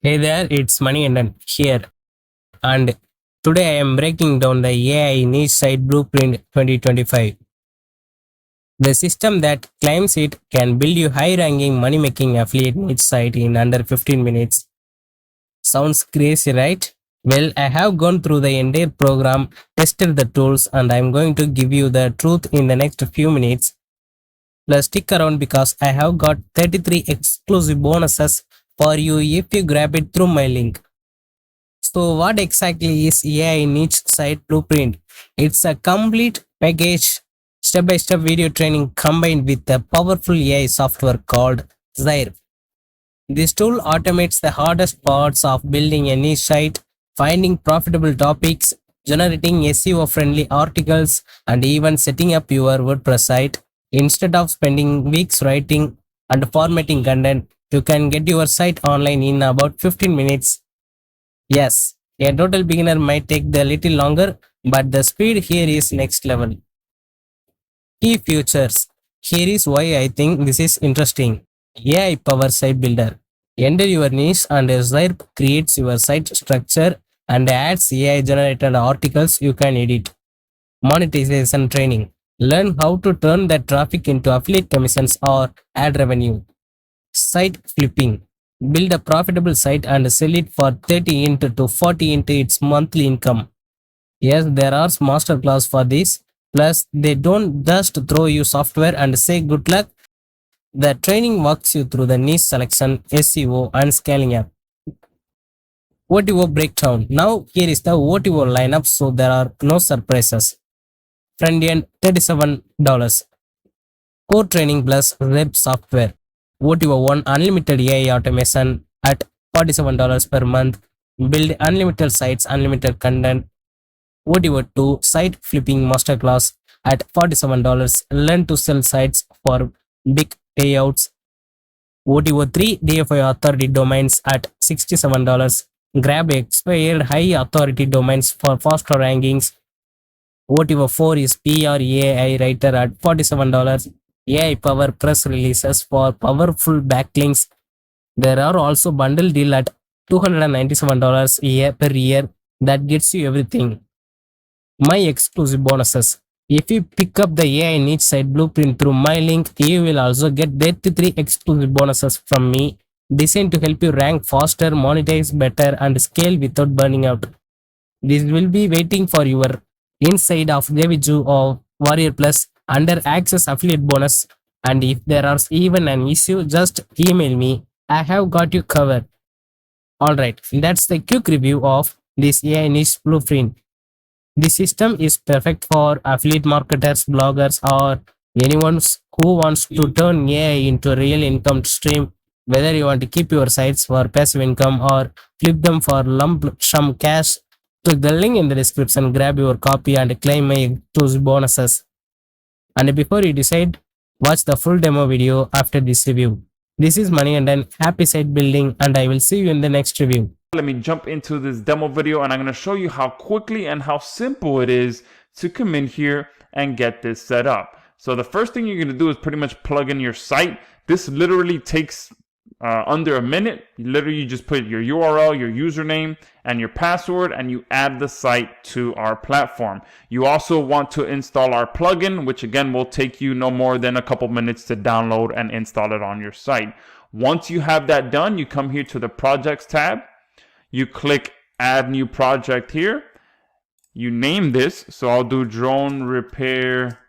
Hey there, it's Money and here, and today I am breaking down the AI niche site blueprint 2025. The system that claims it can build you high-ranking money-making affiliate niche site in under 15 minutes. Sounds crazy, right? Well, I have gone through the entire program, tested the tools, and I'm going to give you the truth in the next few minutes. Plus, stick around because I have got 33 exclusive bonuses for you if you grab it through my link. So, what exactly is AI niche site blueprint? It's a complete package, step by step video training combined with a powerful AI software called Zairp. This tool automates the hardest parts of building a niche site, finding profitable topics, generating SEO friendly articles, and even setting up your WordPress site. Instead of spending weeks writing and formatting content, you can get your site online in about 15 minutes. Yes, a total beginner might take a little longer, but the speed here is next level. Key features. Here is why I think this is interesting. AI power site builder. Enter your niche and Zairp creates your site structure and adds AI generated articles you can edit. Monetization training. Learn how to turn that traffic into affiliate commissions or ad revenue. Site flipping. Build a profitable site and sell it for 30 into to 40 into its monthly income. Yes, there are masterclass for this. Plus, they don't just throw you software and say good luck. The training walks you through the niche selection, SEO, and scaling up. OTO breakdown. Now, here is the OTO lineup, so there are no surprises. Front end $37. Core training plus web software. OTO 1 unlimited AI automation at $47 per month. Build unlimited sites, unlimited content. OTO 2 site flipping masterclass at $47. Learn to sell sites for big payouts. OTO 3 DFI authority domains at $67. Grab expired high authority domains for faster rankings. OTO 4 is PRAI writer at $47. AI power press releases for powerful backlinks. There are also bundle deal at $297 per year that gets you everything. My exclusive bonuses. If you pick up the AI niche site blueprint through my link, you will also get 33 exclusive bonuses from me, designed to help you rank faster, monetize better, and scale without burning out. This will be waiting for your inside of JVZoo or Warrior Plus under Access Affiliate Bonus. And if there is even an issue, just email me. I have got you covered. Alright, that's the quick review of this AI niche blueprint. This system is perfect for affiliate marketers, bloggers, or anyone who wants to turn AI into a real income stream. Whether you want to keep your sites for passive income or flip them for lump sum cash, click the link in the description, grab your copy, and claim my exclusive bonuses. And before you decide, watch the full demo video after this review. This is Money and happy site building, and I will see you in the next review. Let me jump into this demo video and I'm going to show you how quickly and how simple it is to come in here and get this set up. So the first thing you're going to do is pretty much plug in your site. This literally takes under a minute. Literally, you just put your URL, your username, and your password, and you add the site to our platform. You also want to install our plugin, which again will take you no more than a couple minutes to download and install it on your site. Once you have that done, you come here to the projects tab. You click add new project here. You name this. So I'll do drone repair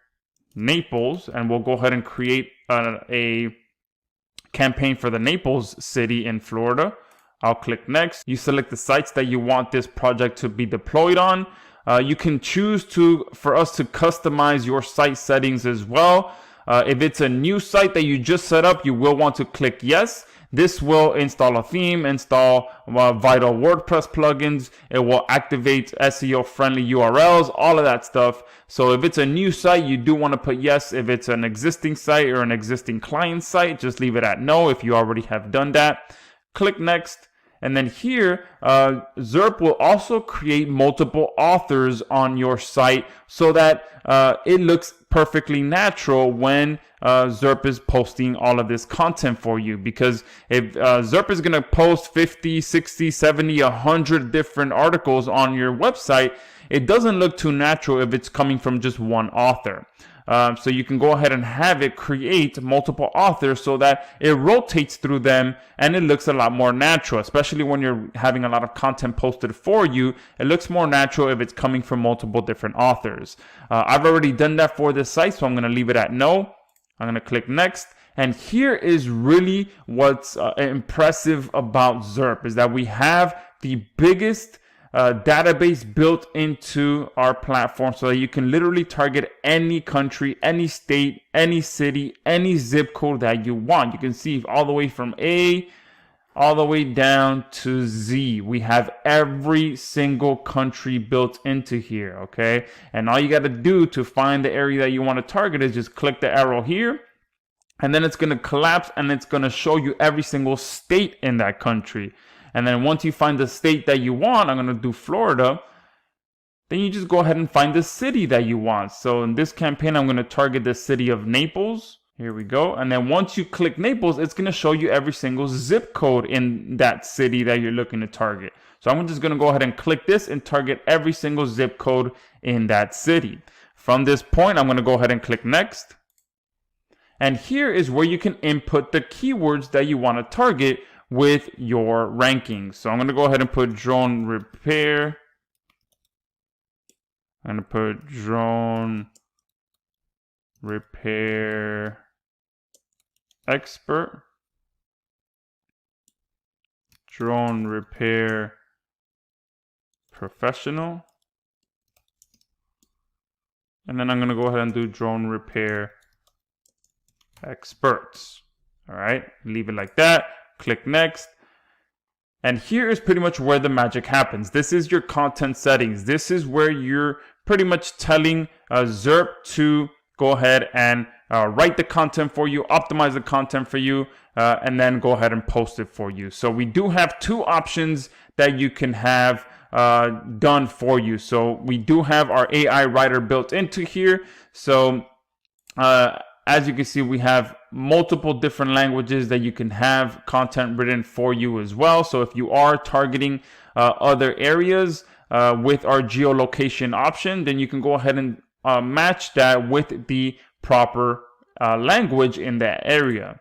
Naples, and we'll go ahead and create a campaign for the Naples city in Florida. I'll click next. You select the sites that you want this project to be deployed on. You can choose for us to customize your site settings as well. If it's a new site that you just set up, you will want to click yes. This will install a theme, install vital WordPress plugins. It will activate SEO friendly URLs, all of that stuff. So if it's a new site, you do want to put yes. If it's an existing site or an existing client site, just leave it at no if you already have done that. Click next. And then here, Zairp will also create multiple authors on your site so that it looks perfectly natural when Zairp is posting all of this content for you. Because if Zairp is going to post 50, 60, 70, 100 different articles on your website, it doesn't look too natural if it's coming from just one author. So you can go ahead and have it create multiple authors so that it rotates through them and it looks a lot more natural, especially when you're having a lot of content posted for you. It looks more natural if it's coming from multiple different authors. I've already done that for this site, so I'm going to leave it at no. I'm going to click next. And here is really what's impressive about Zairp is that we have the biggest database built into our platform so that you can literally target any country, any state, any city, any zip code that you want. You can see all the way from A all the way down to Z. We have every single country built into here, okay? And all you got to do to find the area that you want to target is just click the arrow here, and then it's going to collapse and it's going to show you every single state in that country. And then once you find the state that you want, I'm going to do Florida, then you just go ahead and find the city that you want. So in this campaign, I'm going to target the city of Naples. Here we go. And then once you click Naples, it's going to show you every single zip code in that city that you're looking to target. So I'm just going to go ahead and click this and target every single zip code in that city. From this point, I'm going to go ahead and click next. And here is where you can input the keywords that you want to target with your rankings. So I'm going to go ahead and put drone repair. I'm going to put drone repair expert, drone repair professional, and then I'm going to go ahead and do drone repair experts. All right, leave it like that. Click next. And here is pretty much where the magic happens. This is your content settings. This is where you're pretty much telling Zairp to go ahead and write the content for you, optimize the content for you, and then go ahead and post it for you. So we do have two options that you can have done for you. So we do have our AI writer built into here. So as you can see, we have multiple different languages that you can have content written for you as well. So if you are targeting other areas with our geolocation option, then you can go ahead and match that with the proper language in that area.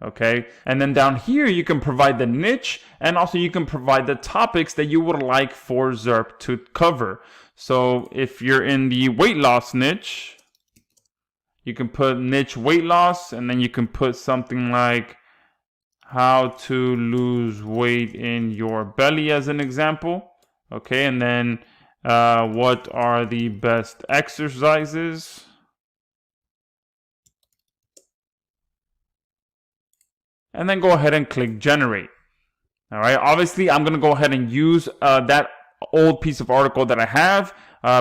Okay, and then down here you can provide the niche, and also you can provide the topics that you would like for Zairp to cover. So if you're in the weight loss niche, you can put niche weight loss, and then you can put something like how to lose weight in your belly as an example. Okay, and then what are the best exercises? And then go ahead and click generate. All right, obviously I'm going to go ahead and use that old piece of article that I have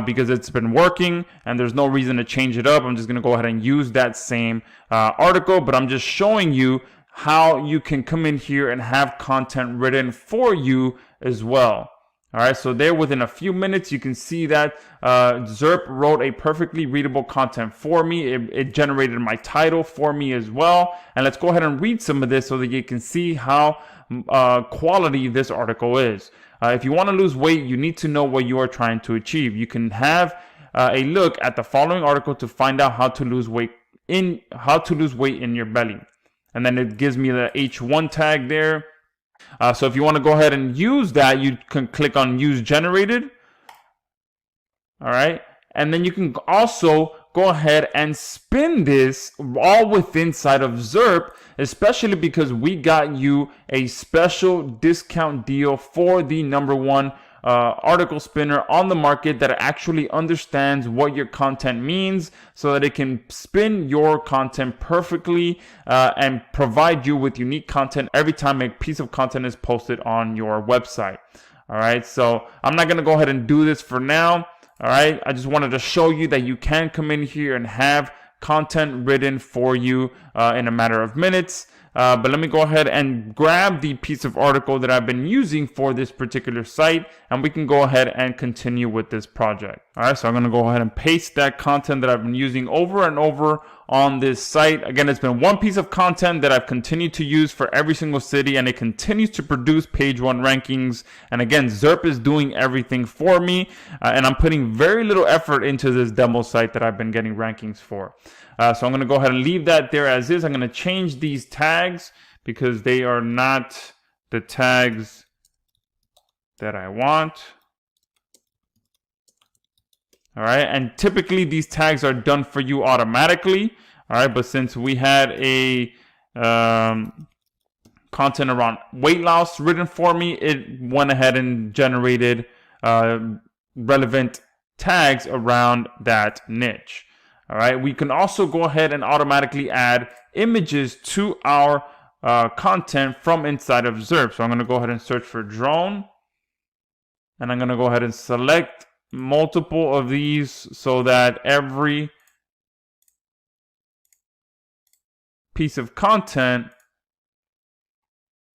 because it's been working and there's no reason to change it up. I'm just going to go ahead and use that same article, but I'm just showing you how you can come in here and have content written for you as well. All right, so there within a few minutes, you can see that Zairp wrote a perfectly readable content for me. It generated my title for me as well. And let's go ahead and read some of this so that you can see how quality this article is. If you want to lose weight, you need to know what you are trying to achieve. You can have a look at the following article to find out how to lose weight in your belly. And then it gives me the H1 tag there. So if you want to go ahead and use that, you can click on use generated. All right. And then you can also go ahead and spin this all within inside of Zairp, especially because we got you a special discount deal for the #1 article spinner on the market that actually understands what your content means so that it can spin your content perfectly and provide you with unique content every time a piece of content is posted on your website. All right, so I'm not going to go ahead and do this for now. All right, I just wanted to show you that you can come in here and have content written for you in a matter of minutes. But let me go ahead and grab the piece of article that I've been using for this particular site, and we can go ahead and continue with this project. All right, so I'm going to go ahead and paste that content that I've been using over and over on this site. Again, it's been one piece of content that I've continued to use for every single city, and it continues to produce page one rankings. And again, Zairp is doing everything for me, and I'm putting very little effort into this demo site that I've been getting rankings for. So I'm going to go ahead and leave that there as is. I'm going to change these tags because they are not the tags that I want. All right, and typically these tags are done for you automatically. All right, but since we had a content around weight loss written for me, it went ahead and generated relevant tags around that niche. All right, we can also go ahead and automatically add images to our content from inside of Zairp. So I'm going to go ahead and search for drone, and I'm going to go ahead and select multiple of these so that every piece of content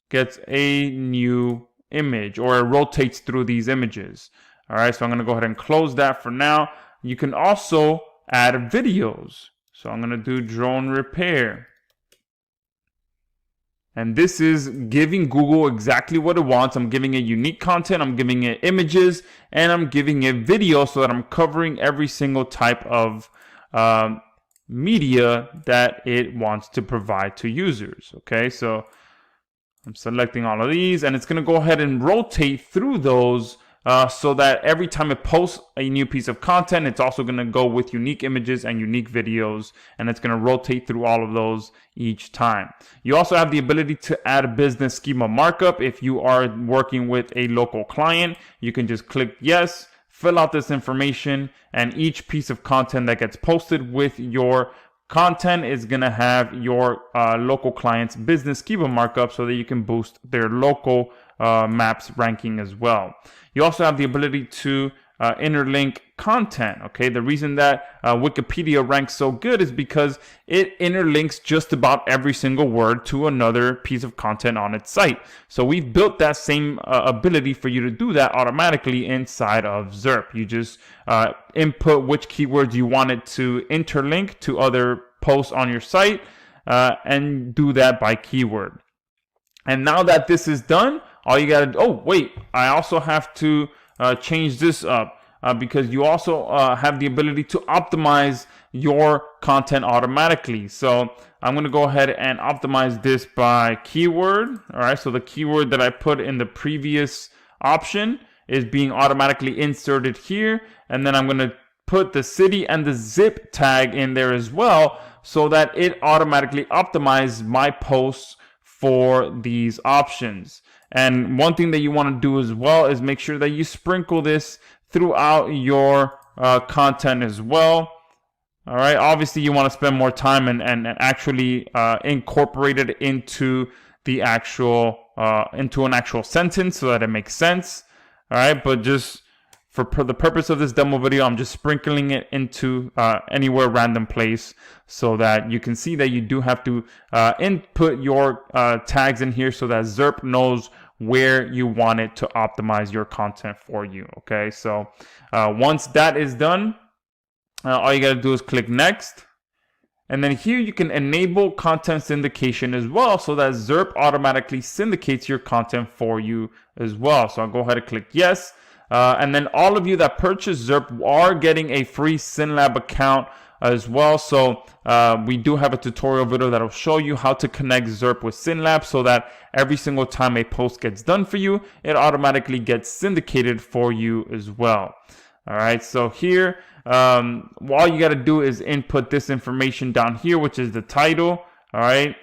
gets a new image, or it rotates through these images. All right, so I'm going to go ahead and close that for now. You can also add videos. So I'm going to do drone repair. And this is giving Google exactly what it wants. I'm giving it unique content, I'm giving it images, and I'm giving it video so that I'm covering every single type of media that it wants to provide to users. Okay, so I'm selecting all of these, and it's going to go ahead and rotate through those so that every time it posts a new piece of content, it's also going to go with unique images and unique videos, and it's going to rotate through all of those each time. You also have the ability to add a business schema markup. If you are working with a local client, you can just click yes, fill out this information, and each piece of content that gets posted with your content is going to have your local client's business schema markup so that you can boost their local maps ranking as well. You also have the ability to interlink content. Okay, the reason that Wikipedia ranks so good is because it interlinks just about every single word to another piece of content on its site. So we've built that same ability for you to do that automatically inside of Zairp. You just input which keywords you want it to interlink to other posts on your site and do that by keyword. And now that this is done, all you gotta do, oh wait, I also have to change this up because you also have the ability to optimize your content automatically. So I'm gonna go ahead and optimize this by keyword. All right, so the keyword that I put in the previous option is being automatically inserted here, and then I'm gonna put the city and the zip tag in there as well so that it automatically optimizes my posts for these options. And one thing that you want to do as well is make sure that you sprinkle this throughout your content as well. All right, obviously you want to spend more time and actually incorporate it into the actual into an actual sentence so that it makes sense. All right, but just for the purpose of this demo video, I'm just sprinkling it into anywhere random place so that you can see that you do have to input your tags in here so that Zairp knows where you want it to optimize your content for you. Okay, so once that is done, all you got to do is click next. And then here you can enable content syndication as well so that Zairp automatically syndicates your content for you as well. So I'll go ahead and click yes. And then all of you that purchase Zairp are getting a free SynLab account as well. So we do have a tutorial video that will show you how to connect Zairp with SynLab so that every single time a post gets done for you, it automatically gets syndicated for you as well. All right, so here, all you got to do is input this information down here, which is the title. All right.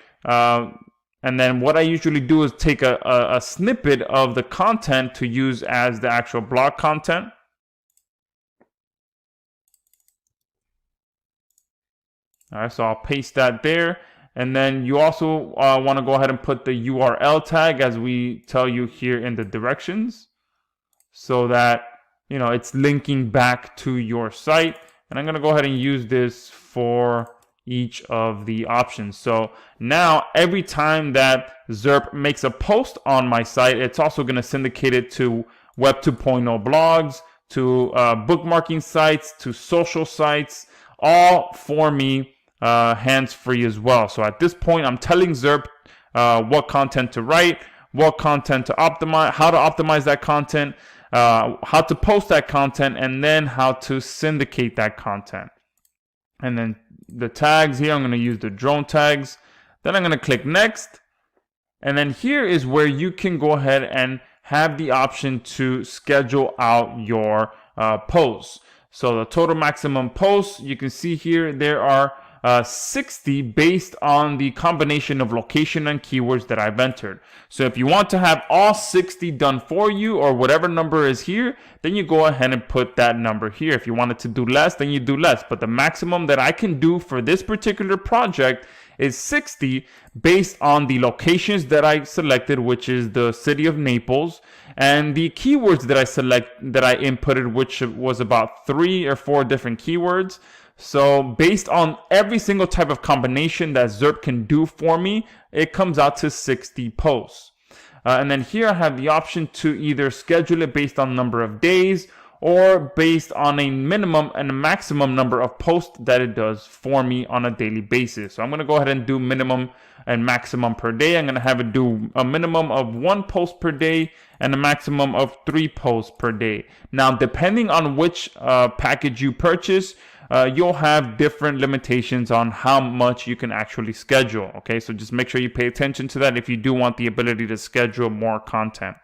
And then what I usually do is take a snippet of the content to use as the actual blog content. All right, so I'll paste that there. And then you also want to go ahead and put the URL tag as we tell you here in the directions so that, you know, it's linking back to your site. And I'm going to go ahead and use this for each of the options. So now every time that Zairp makes a post on my site, it's also going to syndicate it to Web 2.0 blogs, to bookmarking sites, to social sites, all for me hands-free as well. So at this point, I'm telling Zairp what content to write, what content to optimize, how to optimize that content, how to post that content, and then how to syndicate that content. And then the tags here, I'm going to use the drone tags. Then I'm going to click next. And then here is where you can go ahead and have the option to schedule out your posts. So the total maximum posts, you can see here, there are 60 based on the combination of location and keywords that I've entered. So if you want to have all 60 done for you, or whatever number is here, then you go ahead and put that number here. If you wanted to do less, then you do less. But the maximum that I can do for this particular project is 60 based on the locations that I selected, which is the city of Naples, and the keywords that I inputted, which was about 3 or 4 different keywords. So based on every single type of combination that Zairp can do for me, it comes out to 60 posts. And then here I have the option to either schedule it based on number of days, or based on a minimum and a maximum number of posts that it does for me on a daily basis. So I'm going to go ahead and do minimum and maximum per day. I'm going to have it do a minimum of 1 post per day and a maximum of 3 posts per day. Now, depending on which package you purchase, you'll have different limitations on how much you can actually schedule. Okay, so just make sure you pay attention to that if you do want the ability to schedule more content.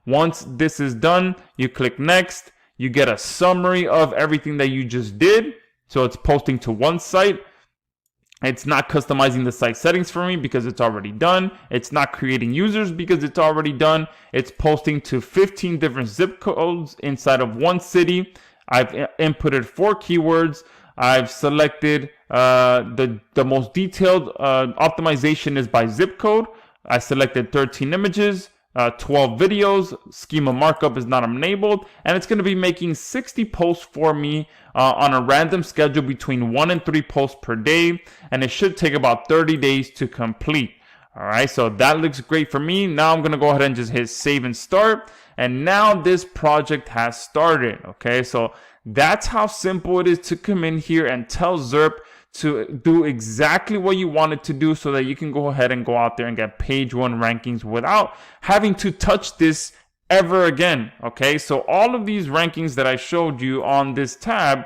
Once this is done, you click next. You get a summary of everything that you just did. So it's posting to one site. It's not customizing the site settings for me because it's already done. It's not creating users because it's already done. It's posting to 15 different zip codes inside of one city. I've inputted 4 keywords. I've selected the most detailed optimization is by zip code. I selected 13 images. 12 videos, schema markup is not enabled, and it's going to be making 60 posts for me on a random schedule between 1 and 3 posts per day, and it should take about 30 days to complete. All right, so that looks great for me. Now I'm going to go ahead and just hit save and start, and now this project has started. Okay, so that's how simple it is to come in here and tell Zairp to do exactly what you want it to do, so that you can go ahead and go out there and get page 1 rankings without having to touch this ever again. Okay, so all of these rankings that I showed you on this tab,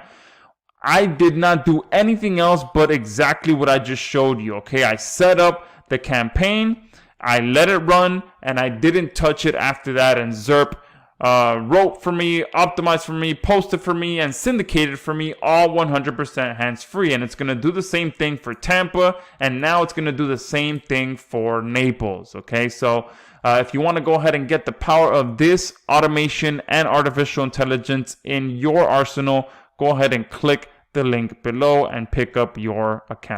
I did not do anything else but exactly what I just showed you. Okay, I set up the campaign, I let it run, and I didn't touch it after that, and Zairp wrote for me, optimized for me, posted for me, and syndicated for me, all 100% hands-free. And it's going to do the same thing for Tampa, and now it's going to do the same thing for Naples. Okay, so if you want to go ahead and get the power of this automation and artificial intelligence in your arsenal, go ahead and click the link below and pick up your account.